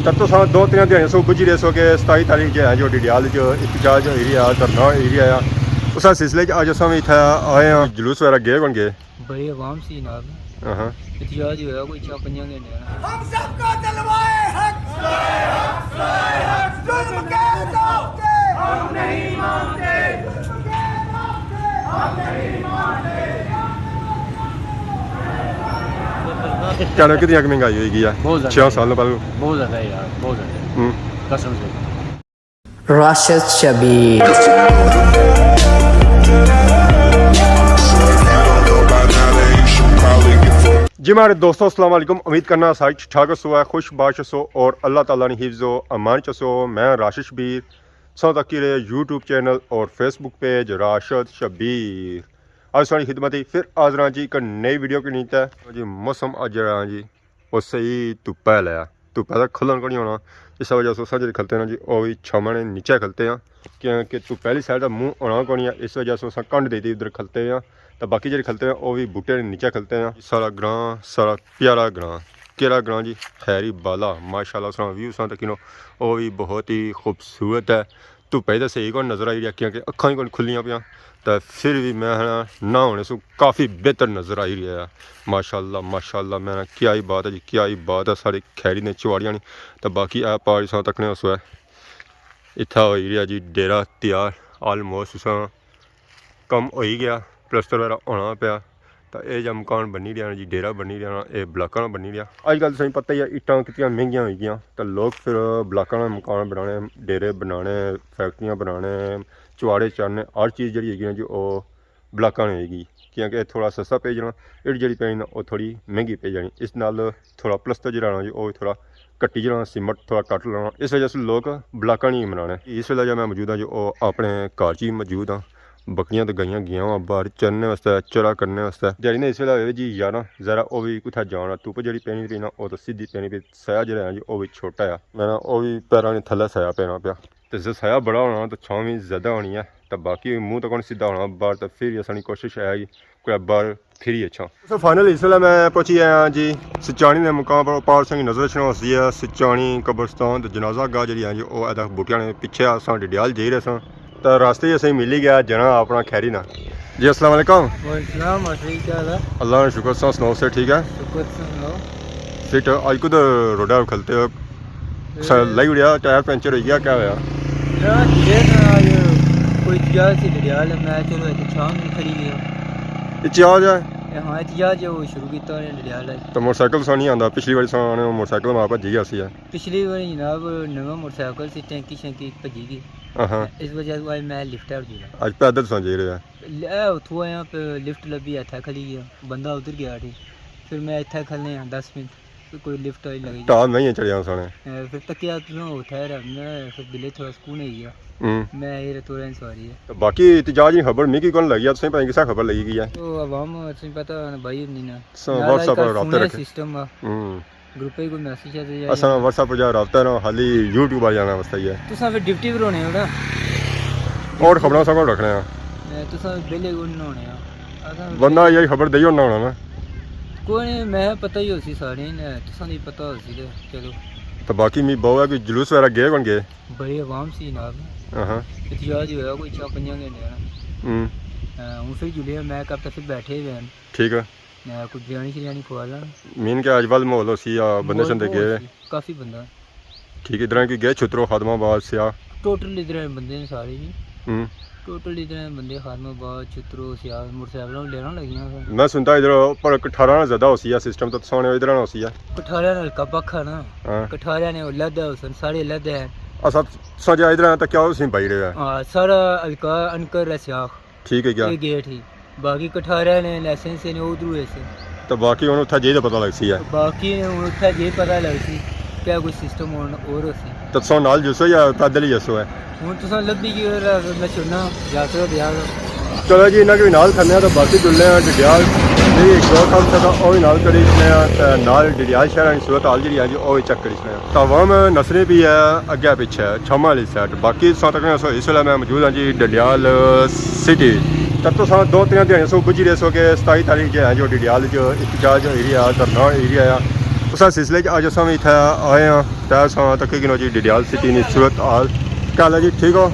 तब तो साथ 2-3 दिहाड़ियां सो बुझी रहे सो कि 27 तारीख जो है जो डिडियाल जो एहतजाज एरिया धरना एरिया आ उस सिलसिले अज अस भी इतना आए हैं जुलूस वगैरह गए कौन गए बड़ी आवाम सी जनाब एहतजाज होया कोई 4-5 घंटे हम सबको दिलवाए हक जुल्म के दावते हम नहीं मानते हम नहीं मानते क्या कितनी महंगाई होगी है 6 साल पहले बहुत ज़्यादा है यार बहुत ज़्यादा कसम से Rashid Shabir. जी हमारे दोस्तों अस्सलाम वालेकुम। उम्मीद करना सारी ठीक ठाक सो है खुश बाश सो और अल्लाह ताला ने हिफ्ज़ो अमान चसो। मैं राशिद शबीर सौ तक यूट्यूब चैनल और फेसबुक पेज राशिद शबीर आज सारी खिदमत ही फिर हाज़र जी एक नई वीडियो की नीत है जी। मौसम अज जी वो सही धुप्पा लिया धुप्पा का खलन को नहीं होना इस वजह से सज खलते हैं जी वो भी छमने नीचे खलते हैं क्योंकि तू पहली साइड का मुँह होना को नहीं है इस वजह से कंड दे दी उधर खलते हैं तो बाकी जो खलते हैं वो भी बूटे नीचे खलते हैं। सारा ग्रां सारा प्यारा ग्रां केरा ग्रां जी खैरी बाला माशाल्लाह उसका व्यू सा तक वो भी बहुत ही खूबसूरत है। धुप्पे तो सही को नज़र आई रही क्योंकि अखा ही को खुलियाँ पियाँ तो फिर भी मैं ना होने से काफ़ी बेहतर नज़र आई रही है माशाल्लाह माशाल्लाह। मैं क्या ही बात है जी क्या ही बात है सारी खैरी ने चुवाड़ियाँ नहीं तो बाकी आ पहाड़ी सा तक ने उस इतना हो रही है जी डेरा तैयार आलमोस्ट उस कम हो ही गया प्लस्तर वगैरह होना पाया तो यह जो मकान बनी रहा जी डेरा बनी रहा ये ब्लाकों बनी रहा। अजकल सही पता ही है इट्टां कितनी महंगियां हो गई तो लोग फिर ब्लाकों मकान बनाने डेरे बनाने फैक्ट्रियां बनाने चुआड़े चाड़ने हर चीज़ जी है जी वो ब्लाकों होगी क्योंकि थोड़ा सस्ता पे जाना इट जी पैनी ना वो थोड़ी महंगी पे जानी इस नाल थोड़ा प्लस्तर जराना जी वो थोड़ा कट्टी जलाना सीमेंट थोड़ा कट लाना इस वजह से लोग ब्लाकों नहीं बनाने। इस वेले जो मैं मौजूद हाँ जो अपने घर च ही मौजूद हाँ बकरियां तो गईयां गया वा बाहर चरने वास्ते चरा करने वास्ते जड़ी ने इस वेले जी यार जरा वो भी कुछ जाना धुप्प जी पैनी पी ना वो तो सीधी पैनी पी साया जो जी वो भी छोटा है मैं वो भी पैरों ने थले साया पैना पाया तो जो साया बड़ा होना तो छां भी ज़्यादा होनी है तो बाकी मुँह तो कौन सीधा होना बाहर तो फिर असानी कोशिश है कि कोई बाहर फिर ही अच्छा। तो फाइनल इस वेले मैं पहुंची आया जी सिचानी के मुकाम पर पाल सिंह नजर छनौसी है सिचानी कब्रस्तान तो जनाजा गाह जी है जी वो अदा बूटिया ने पिछे अस डिडियाल जा रहे सन तो रास्ते ही मिल ही गया जना अपना खैरी ना जी। अस्सलाम वालेकुम। अल्लाह का शुक्र सा सुनाओ से ठीक है फिट आज खुद रोडा खलते हो लगी उड़िया टायर पंचर हो गया क्या होया कोई एहतजाज से डिडियाल मैं चलो शाम में खड़ी गया एहतजाज है हाँ एहतजाज वो शुरू किया डिडियाल तो मोटरसाइकिल सा नहीं आंदा पिछली बारी सा मोटरसाइकिल मां भजी गया सी पिछली बारी जनाब नवा मोटरसाइकिल से टैंकी शैंकी भजी गई इस वजह से आज मैं लिफ्ट पर जुड़ा आज पैदल सा जा रहा है उतो आया लिफ्ट लभी इतना खली गया बंदा उधर गया ठीक फिर मैं इतना खलने 10 मिनट फिर कोई लिफ्ट आई लगी टाल नहीं चढ़िया साने फिर तकिया ठहरा मैं फिर दिले थोड़ा सुकून है गया मैं ये थोड़ा सवारी है तो बाकी एहतजाज की खबर मिगी कौन लगी तुसें पता किसा खबर लगी गई है तो आवाम तुसें पता भाई नहीं ना व्हाट्सएप पर राब्ता रखे सिस्टम ग्रुप ही कोई मैसेज है असा व्हाट्सएप पर जा राब्ता ना खाली यूट्यूब आ जाना वास्ते ही है तुसा फिर ड्यूटी पर होने होड़ा और खबरां सब रखने हैं तुसा बेले को नहीं होने बंदा यही खबर देई होना होना ना कोई नहीं मैं पता ही होसी सारे ने तुसा नहीं पता होसी तो चलो तो बाकी मी बहु है कि जुलूस वगैरह गए कौन गए बड़ी आवाम सी जनाब एहतजाज होया कोई 4-5 घंटे हूँ फिर जुले मैं कब तक फिर बैठे हुए हैं ठीक है कुछ बिरयानी शिरयानी खुआ ला मीन के अजकल माहौल हो सी बंदे शंदे गए काफ़ी बंदा ठीक इधर की गए छुतरो खादमाबाद से टोटल इधर बंदे ने सारे जी टोटल इधर बंदे खादमाबाद छुतरो सियाल मोटरसाइकिल लेना लगी मैं सुनता इधर पर कठारा ना ज्यादा होसी है सिस्टम तो सोने इधर ना होसी है कठारा ने हल्का पक्का ना कठारा ने लदा होसन सारे लदा है असा सजा इधर तो क्या उसी भाई रहा है हां सारा हल्का अनकर रसियाख ठीक है क्या ये गेट ही बाकी कठारा ने लाइसेंस ने उधर से तो बाकी उन उठा जे पता लग सी है बाकी उन उठा जे पता लग सी क्या कोई सिस्टम और होसी तो सो नाल जसो या पैदल ही जसो है हूँ तुसा लब्भी की मैं सुनना यात्रा दियाल चलो जी इन्ना के नाल खन्ने तो बाकी जुड़ने डिडियाल जी एक दो कम तक वो भी नाल करी नाल डिडियाल शहर की सूरत हाल जी है जी वो चेक करी तो अवाम नसरे भी है अगे पिछे छमा वाली साइड बाकी तक इस वेले मैं मौजूद हाँ जी डिडियाल सिटी तब तो साथ 2-3 दिहाड़ियां सो बुझी रहे सो कि 27 तारीख जो है जो डिडियाल जो एहतजाज एरिया धरना एरिया उस सिलसिले अज अस भी इतना आए हाँ तो अस तक कि जी डिडियाल सिटी की सूरत हाल क्या हाल है जी ठीक हो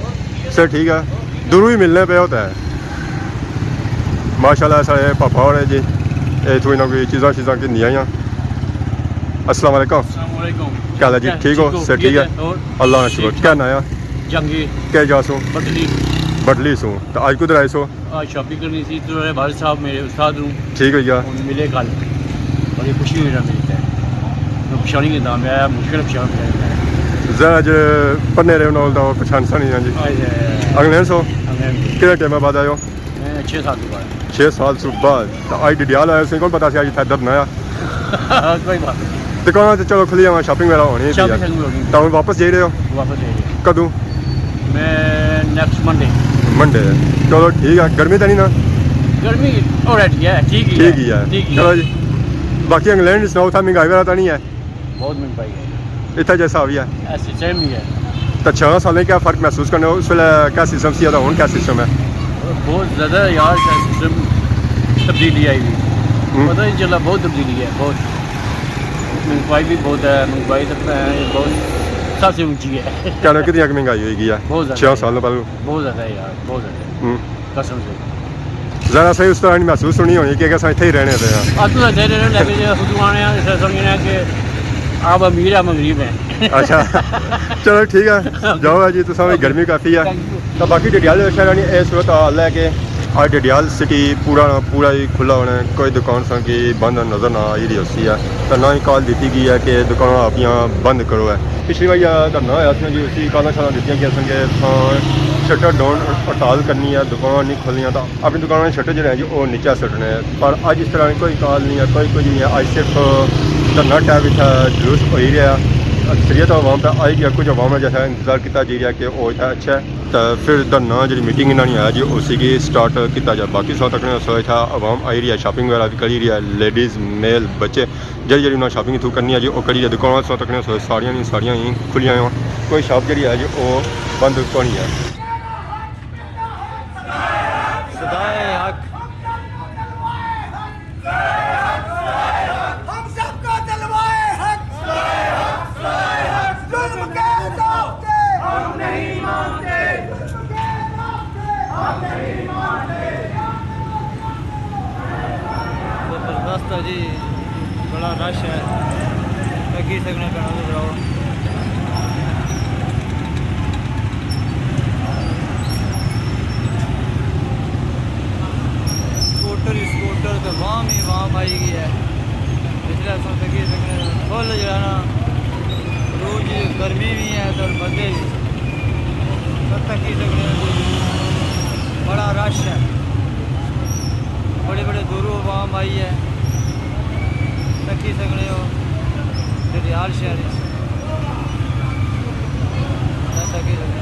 सर ठीक है दूरों ही मिलने पे होता है माशाल्लाह साढ़े पापा होने जी इतों ना कोई चीज़ा चीज़ा कि अस्सलाम वालेकुम क्या हाल है जी ठीक हो सर ठीक है अल्लाह शुक्र क्या नाया जंगीर क्या जासो बदली बटली सो तो आज कुछ आए सो आज शॉपिंग करनी थी तो भाई साहब मेरे उस्ताद हूँ ठीक है यार मिले कल बड़ी खुशी हुई ना मिलता है मैं पछानी के दाम में आया मुश्किल पछान जरा अज पन्ने रहे नॉल का पछान सा नहीं जी अगले सो कितने टाइम बाद आयो 6 साल के बाद 6 साल से बाद तो आज डिडियाल आया सी कौन पता सी अज दर्द नया कोई बात दुकान तो चलो खुली जावा शॉपिंग वगैरह होनी नहीं तो वापस जा रहे हो वापस जाइए कदों मैं नेक्स्ट मंडे मंडे चलो ठीक है गर्मी तो नहीं ना गर्मी ऑलरेडी है ठीक ही है चलो जी बाकी इंग्लैंड सुनाओ था महंगाई वगैरह तो नहीं है बहुत महंगाई है इतना जैसा भी है ऐसे सेम ही है तो 6 साल क्या फ़र्क महसूस करने उस वे क्या सिस्टम सी हूँ क्या सिस्टम है बहुत ज़्यादा यार सिस्टम तब्दीली आई हुई पता नहीं चला बहुत तब्दीली है बहुत महंगाई भी बहुत है महंगाई तक बहुत सबसे ऊंची है क्या ना कितनी महंगाई होगी है बहुत 6 साल पहले बहुत ज़्यादा है यार बहुत ज़्यादा कसम से ज़रा सही उस तरह नहीं महसूस होनी होनी कि अगर इतने ही रहने थे अब तो ऐसे रहने लगे जो खुद आने समझना कि आप अमीर हम गरीब हैं अच्छा चलो ठीक है जाओ जी तो सारी गर्मी काफ़ी है तो बाकी डिडियाल शहर ये सूरत हाल है कि आज डिडियाल सिटी पूरा ही खुला होना है कोई दुकान की बंद नज़र ना आई रही होती है तो ना ही कॉल दी गई है कि दुकान आपनियाँ बंद करो है पिछली बार धरना होया जी उसी काला शाला दी गई कि शटर डाउन हड़ताल करनी है दुकान नहीं खोलनी तो अपनी दुकान शटर जो है जी वो नीचे सुटने पर अज इस तरह कोई कॉल नहीं है कोई कुछ नहीं है अज सिर्फ धरना टाइप इतना जुलूस हो ही रहा अक्सरियत आवाम पर आई गया कुछ आवाम जैसा इंतजार किया जा रहा है कि वो इतना अच्छा है तो फिर धरना जी मीटिंग इन्होंने आया जी उसी की स्टार्ट किया जाए बाकी सौ तक सो इतना आवाम आई रही है शॉपिंग वगैरह भी करी रही है लेडीज़ मेल बच्चे जी उन्होंने शॉपिंग इतों करनी है जी वो करी है दुकान सौ तक सो सारियां ही खुलियां कोई शॉप जी है जी वो बंद होनी है हम सबको दिलवाए हक जुल्म के दावते हम नहीं मानते हम नहीं मानते जबरदस्त है जी बड़ा रश है लगी सकना करना तो जाओ स्कूटर तो वाम ही वाम आई गई है पिछले साल तक फुल जो ना रोज गर्मी भी है तो बंदे सब तक ही सकने बड़ा रश है बड़े बड़े दूरों वाम आई है तकी सकने हो डिडियाल शहर तकी सकने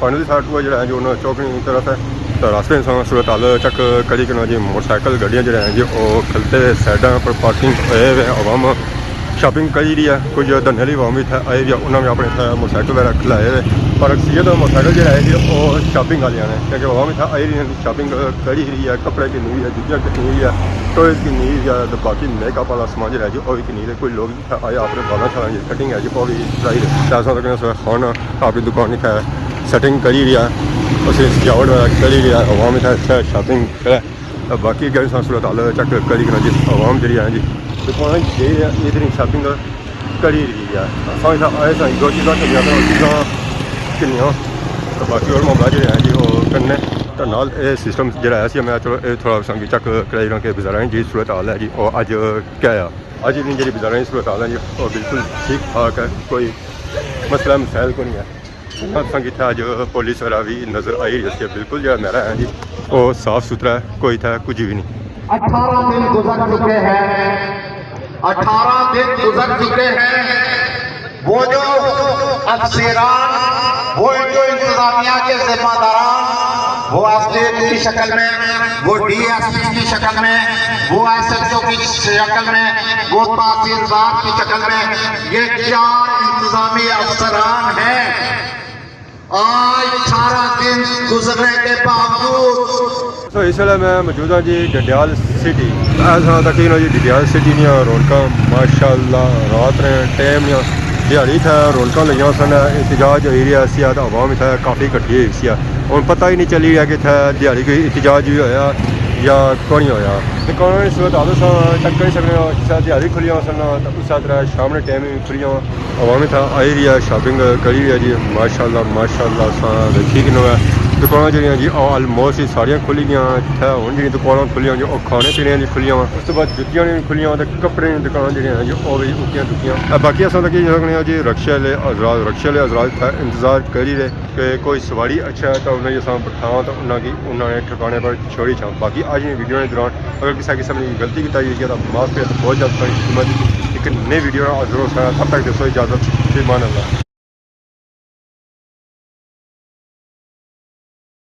फाइनली साठ हुआ जो है जो उन्होंने चौकनी की तरफ है तो रास्ते में सूरत हाल चक करी कि जी मोटरसाइकिल गाड़ियाँ जो हैं जी वो खलते साइडा पर पार्किंग हुए हुए आवाम शॉपिंग करी रही है कुछ धरने वाली आवाम भी आई रही है उन्होंने अपने मोटरसाइकिल वगैरह खिलाए हुए पर अक्सरियत मोटरसाइकिल जो है जी वो शॉपिंग वाली ने क्योंकि आवाम इतना आई रही है शॉपिंग करी रही है कपड़े की नींव है जुतियाँ की नींव है टॉयज की नींव है तो बाकी मेकअप वाला समान जो है जी वो भी की नींव है कोई लोग आए अपने बाला शाला की कटिंग है जी वो भी चाहिए ऐसा तक खाना अपनी दुकान की सेटिंग करी रहा उसे सजावट करी रहा आवाम इतना शॉपिंग करे बाकी गई सूरत हाल चक करी जी आवाम जी है जी दुकान इतनी शॉपिंग करी रही है आए दो चीज़ा चीज़ा किनिया तो बाकी और मामला जो है जी वो करने तो नाल ये सिस्टम जो है मैं चलो थोड़ा संगी चक कराई रहा कि बाजारा जी सूरत हाल है जी और अज क्या है अज दी जी बाजारा सूरत हाल है जी वो बिल्कुल ठीक ठाक है कोई मसला मसाइल को नहीं है संगीत अज पुलिस वगैरह भी नज़र आई रही है बिल्कुल जो मेरा है जी वो साफ सुथरा है कोई था कुछ भी नहीं 18 दिन गुजर चुके हैं 18 दिन गुजर चुके हैं वो जो अफसरान वो जो इंतजामिया के जिम्मेदारान वो एसडीएम की शक्ल में वो डीएसपी की शक्ल में वो एसएचओ की शक्ल में वो तहसीलदार की शक्ल में ये 4 इंतजामी अफसरान हैं आज 18 दिन गुजरने के बावजूद ਸੋ ਇਸ ਵੇਲੇ ਮੈਂ ਮੌਜੂਦ ਹਾਂ ਜੀ ਡਡਿਆਲ ਸਿਟੀ। ਇਸ ਤਰ੍ਹਾਂ ਤਕਰੀਬਨ ਜੀ ਡਡਿਆਲ ਸਿਟੀ ਦੀਆਂ ਰੌਣਕਾਂ ਮਾਸ਼ਾਅੱਲਾ ਰਾਤ ਨੇ ਟਾਈਮ ਦੀਆਂ ਦਿਹਾੜੀ ਥਾ ਰੌਣਕਾਂ ਲਈਆਂ ਸਨ। ਇਤਜਾਜ ਏਰੀਆ ਸੀ ਤਾਂ ਆਵਾਮ ਇੱਥੇ ਕਾਫੀ ਇਕੱਠੀ ਹੋਈ ਸੀ। ਹੁਣ ਪਤਾ ਹੀ ਨਹੀਂ ਚੱਲੀ ਰਿਹਾ ਕਿ ਇੱਥੇ ਦਿਹਾੜੀ ਕੋਈ ਇਤਜਾਜ ਵੀ ਹੋਇਆ ਜਾਂ ਕੋਈ ਨਹੀਂ ਹੋਇਆ। ਤੇ ਕੋਈ ਇਸ ਵਕਤ ਆਦੋ ਸਾਂ ਚੱਕ ਨਹੀਂ ਸਕਦੇ ਜਿਸ ਤਰ੍ਹਾਂ ਦਿਹਾੜੀ ਖੁੱਲੀਆਂ ਸਨ ਤਾਂ ਉਸ ਤਰ੍ਹਾਂ ਸ਼ਾਮ ਦੇ ਟਾਈਮ ਵੀ ਖੁੱਲੀਆਂ ਆਵਾਮ ਇੱਥੇ ਆਈ ਰਹੀ ਹੈ ਸ਼ਾਪਿੰਗ ਕਰੀ ਰਹੀ ਹੈ ਜੀ ਮਾਸ਼ਾਅੱਲਾ ਸਾਂ ਦੇਖੀ ਕਿ ਨਵਾਂ ਦੁਕਾਨਾਂ ਜਿਹੜੀਆਂ ਜੀ ਆਲਮੋਸਟ ਸਾਰੀਆਂ ਖੁੱਲ੍ਹ ਗਈਆਂ। ਇੱਥੇ ਹੁਣ ਜਿਹੜੀਆਂ ਦੁਕਾਨਾਂ ਖੁੱਲ੍ਹੀਆਂ ਜੀ ਉਹ ਖਾਣੇ ਪੀਣੇ ਦੀ ਖੁੱਲ੍ਹੀਆਂ ਵਾ। ਉਸ ਤੋਂ ਬਾਅਦ ਜੁੱਤੀਆਂ ਦੀਆਂ ਖੁੱਲ੍ਹੀਆਂ ਤੇ ਕੱਪੜੇ ਦੀਆਂ ਦੁਕਾਨਾਂ ਜਿਹੜੀਆਂ ਜੀ ਉਹ ਵੀ ਉੱਕੀਆਂ ਦੁਕੀਆਂ। ਬਾਕੀ ਅਸਾਂ ਤਾਂ ਕੀ ਸਕਦੇ ਹਾਂ ਜੀ ਰਕਸ਼ੇ ਵਾਲੇ ਹਜ਼ਰਾਤ ਇੰਤਜ਼ਾਰ ਕਰੀ ਰਹੇ ਕਿ ਕੋਈ ਸਵਾਰੀ ਅੱਛਾ ਹੈ ਤਾਂ ਉਹਨਾਂ ਦੀ ਅਸਾਂ ਬਿਠਾਵਾਂ ਤਾਂ ਉਹਨਾਂ ਨੇ ਠਿਕਾਣੇ ਪਰ ਛੋੜੀ ਛਾਂ। ਬਾਕੀ ਅੱਜ ਦੀ ਵੀਡੀਓ ਦੇ ਦੌਰਾਨ ਅਗਰ ਕਿਸੇ ਕਿਸਮ ਦੀ ਗਲਤੀ ਕੀਤੀ ਗਈ ਹੈ ਤਾਂ ਮਾਫ ਕਰ ਬਹੁਤ ਜ਼ਿਆਦਾ ਇੱਕ ਨई वीडियो जरूर तब तक दोस्तों इजाज़त फ़िमान अल्लाह।